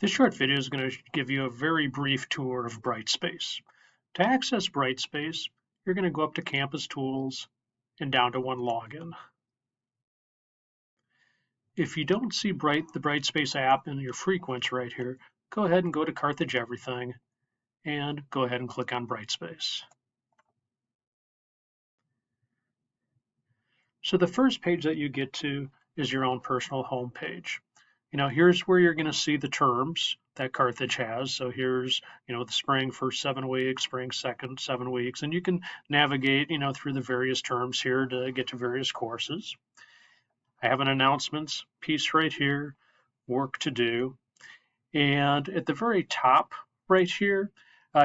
This short video is going to give you a very brief tour of Brightspace. To access Brightspace, you're going to go up to Campus Tools and down to One Login. If you don't see the Brightspace app in your frequency right here, go ahead and go to Carthage Everything and go ahead and click on Brightspace. So the first page that you get to is your own personal home page. Here's where you're going to see the terms that Carthage has. So here's, the spring first 7 weeks, spring second 7 weeks, and you can navigate, through the various terms here to get to various courses. I have an announcements piece right here, work to do. And at the very top right here,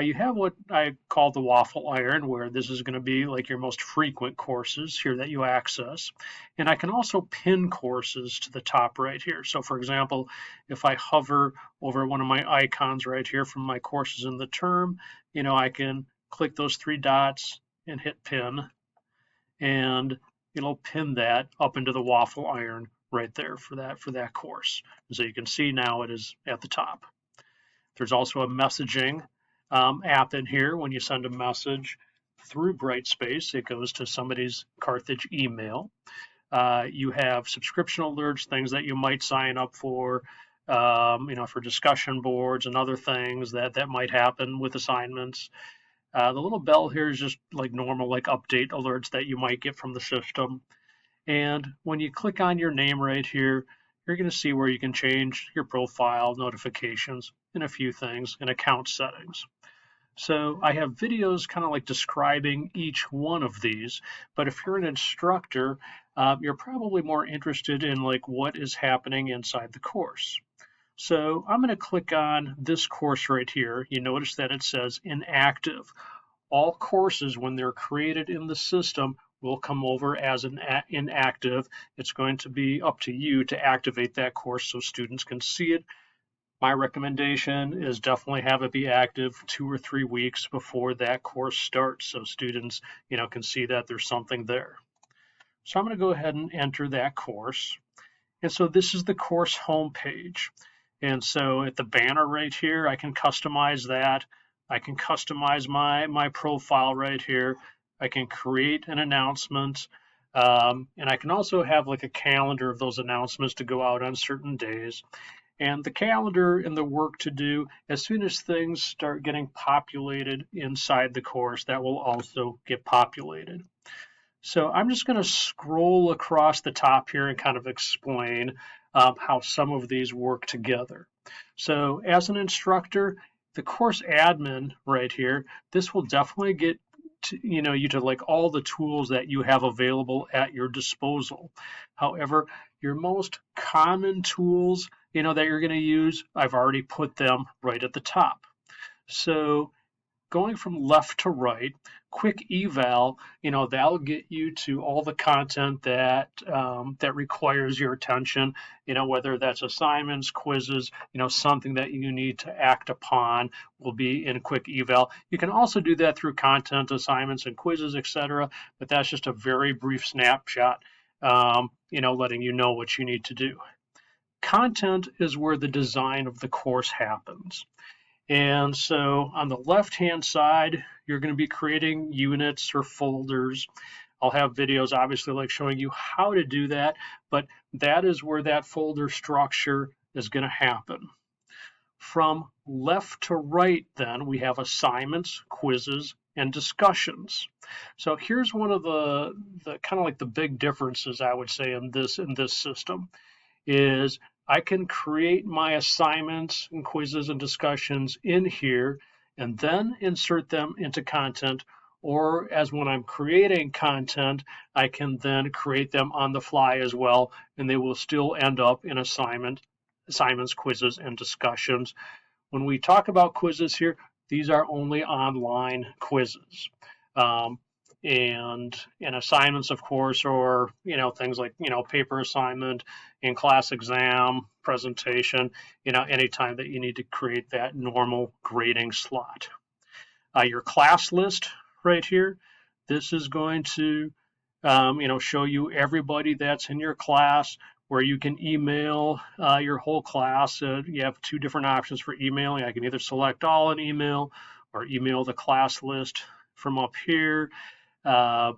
you have what I call the waffle iron, where this is going to be like your most frequent courses here that you access. And I can also pin courses to the top right here. So for example, if I hover over one of my icons right here from my courses in the term, I can click those 3 dots and hit pin, and it'll pin that up into the waffle iron right there for that course. And so you can see now it is at the top. There's also a messaging app in here. When you send a message through Brightspace, it goes to somebody's Carthage email. You have subscription alerts, things that you might sign up for, for discussion boards and other things that might happen with assignments. The little bell here is just like normal, like update alerts that you might get from the system. And when you click on your name right here, you're going to see where you can change your profile, notifications, and a few things, and account settings. So I have videos kind of like describing each one of these, but if you're an instructor, you're probably more interested in like what is happening inside the course. So I'm going to click on this course right here. You notice that it says inactive. All courses, when they're created in the system, will come over as an inactive. It's going to be up to you to activate that course so students can see it. My recommendation is definitely have it be active 2 or 3 weeks before that course starts so students, can see that there's something there. So I'm going to go ahead and enter that course. And so this is the course homepage. And so at the banner right here, I can customize that. I can customize my profile right here. I can create an announcement. And I can also have like a calendar of those announcements to go out on certain days. And the calendar and the work to do, as soon as things start getting populated inside the course, that will also get populated. So I'm just going to scroll across the top here and kind of explain how some of these work together. So as an instructor, the course admin right here, this will definitely get you to like all the tools that you have available at your disposal. However, your most common tools, that you're going to use, I've already put them right at the top. So going from left to right, quick eval, that'll get you to all the content that that requires your attention, whether that's assignments, quizzes, something that you need to act upon will be in quick eval. You can also do that through content, assignments, and quizzes, etc., but that's just a very brief snapshot, letting you know what you need to do. Content is where the design of the course happens. And so on the left-hand side, you're going to be creating units or folders. I'll have videos obviously like showing you how to do that, but that is where that folder structure is going to happen. From left to right then, we have assignments, quizzes, and discussions. So here's one of the kind of like the big differences I would say in this system is I can create my assignments and quizzes and discussions in here and then insert them into content, or as when I'm creating content, I can then create them on the fly as well, and they will still end up in assignments, quizzes, and discussions. When we talk about quizzes here, these are only online quizzes. And assignments, of course, or things like paper assignment, in-class exam, presentation, anytime that you need to create that normal grading slot. Your class list right here, this is going to show you everybody that's in your class, where you can email your whole class. You have two different options for emailing. I can either select all in email or email the class list from up here. Uh,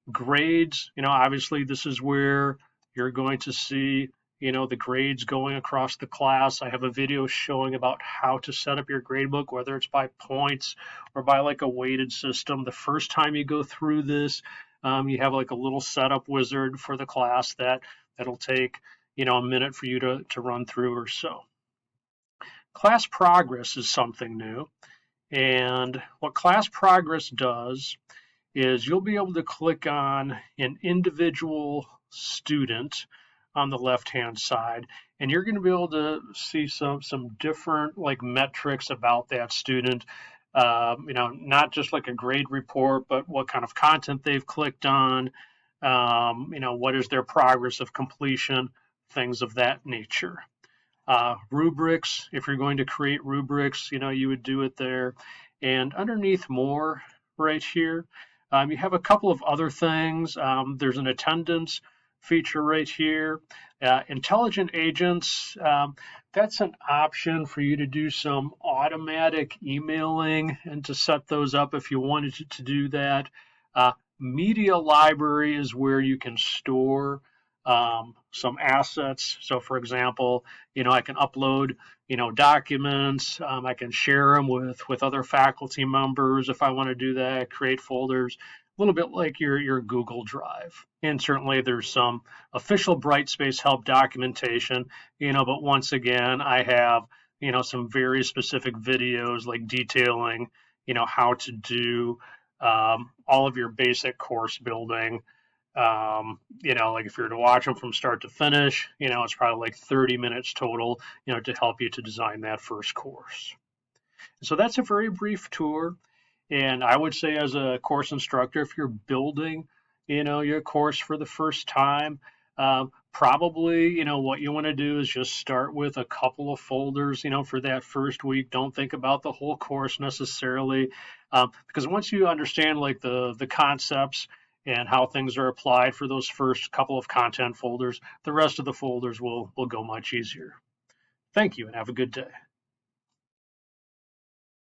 Grades, obviously this is where you're going to see, the grades going across the class. I have a video showing about how to set up your gradebook, whether it's by points or by like a weighted system. The first time you go through this, you have like a little setup wizard for the class that'll take, a minute for you to run through or so. Class progress is something new. And what class progress does is you'll be able to click on an individual student on the left-hand side, and you're going to be able to see some different like metrics about that student. Not just like a grade report, but what kind of content they've clicked on. What is their progress of completion, things of that nature. Rubrics, if you're going to create rubrics, you would do it there. And underneath more right here, you have a couple of other things. There's an attendance feature right here. Intelligent agents, that's an option for you to do some automatic emailing and to set those up if you wanted to do that. Media library is where you can store some assets. So for example, I can upload, documents. I can share them with other faculty members if I want to do that, create folders, a little bit like your Google Drive. And certainly there's some official Brightspace help documentation, but once again, I have, some very specific videos like detailing, how to do all of your basic course building. Like if you were to watch them from start to finish, it's probably like 30 minutes total, to help you to design that first course. So that's a very brief tour. And I would say as a course instructor, if you're building, your course for the first time, probably, what you want to do is just start with a couple of folders, for that first week. Don't think about the whole course necessarily, because once you understand like the concepts and how things are applied for those first couple of content folders, the rest of the folders will go much easier. Thank you and have a good day.